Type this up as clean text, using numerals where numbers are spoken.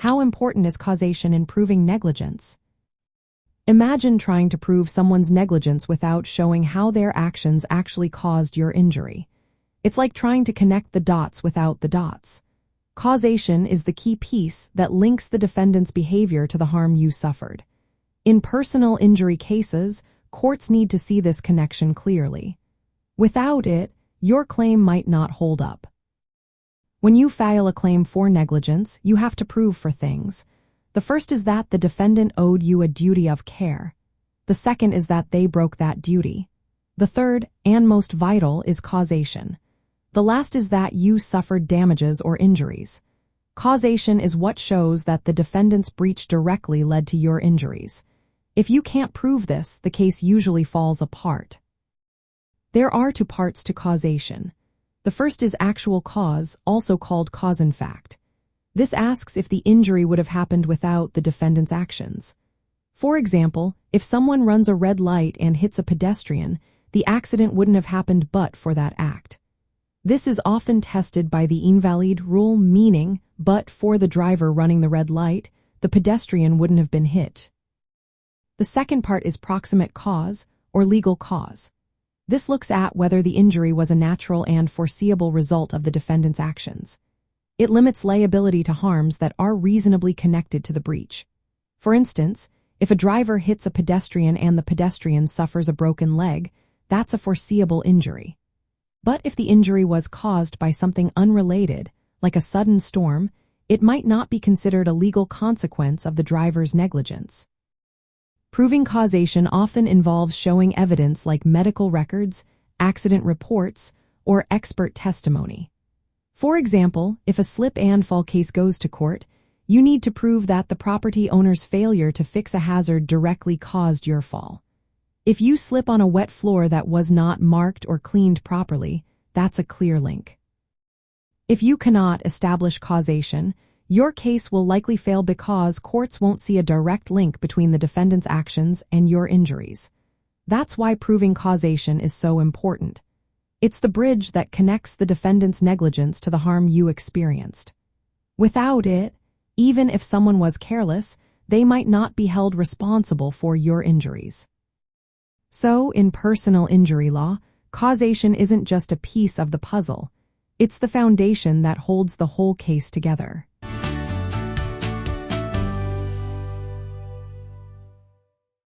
How important is causation in proving negligence? Imagine trying to prove someone's negligence without showing how their actions actually caused your injury. It's like trying to connect the dots without the dots. Causation is the key piece that links the defendant's behavior to the harm you suffered. In personal injury cases, courts need to see this connection clearly. Without it, your claim might not hold up. When you file a claim for negligence, you have to prove 4 things. The first is that the defendant owed you a duty of care. The second is that they broke that duty. The third, and most vital, is causation. The last is that you suffered damages or injuries. Causation is what shows that the defendant's breach directly led to your injuries. If you can't prove this, the case usually falls apart. There are 2 parts to causation. The first is actual cause, also called cause in fact. This asks if the injury would have happened without the defendant's actions. For example, if someone runs a red light and hits a pedestrian, the accident wouldn't have happened but for that act. This is often tested by the invalid rule, meaning, but for the driver running the red light, the pedestrian wouldn't have been hit. The second part is proximate cause, or legal cause. This looks at whether the injury was a natural and foreseeable result of the defendant's actions. It limits liability to harms that are reasonably connected to the breach. For instance, if a driver hits a pedestrian and the pedestrian suffers a broken leg, that's a foreseeable injury. But if the injury was caused by something unrelated, like a sudden storm, it might not be considered a legal consequence of the driver's negligence. Proving causation often involves showing evidence like medical records, accident reports, or expert testimony. For example, if a slip and fall case goes to court, you need to prove that the property owner's failure to fix a hazard directly caused your fall. If you slip on a wet floor that was not marked or cleaned properly, that's a clear link. If you cannot establish causation, your case will likely fail because courts won't see a direct link between the defendant's actions and your injuries. That's why proving causation is so important. It's the bridge that connects the defendant's negligence to the harm you experienced. Without it, even if someone was careless, they might not be held responsible for your injuries. So, in personal injury law, causation isn't just a piece of the puzzle. It's the foundation that holds the whole case together.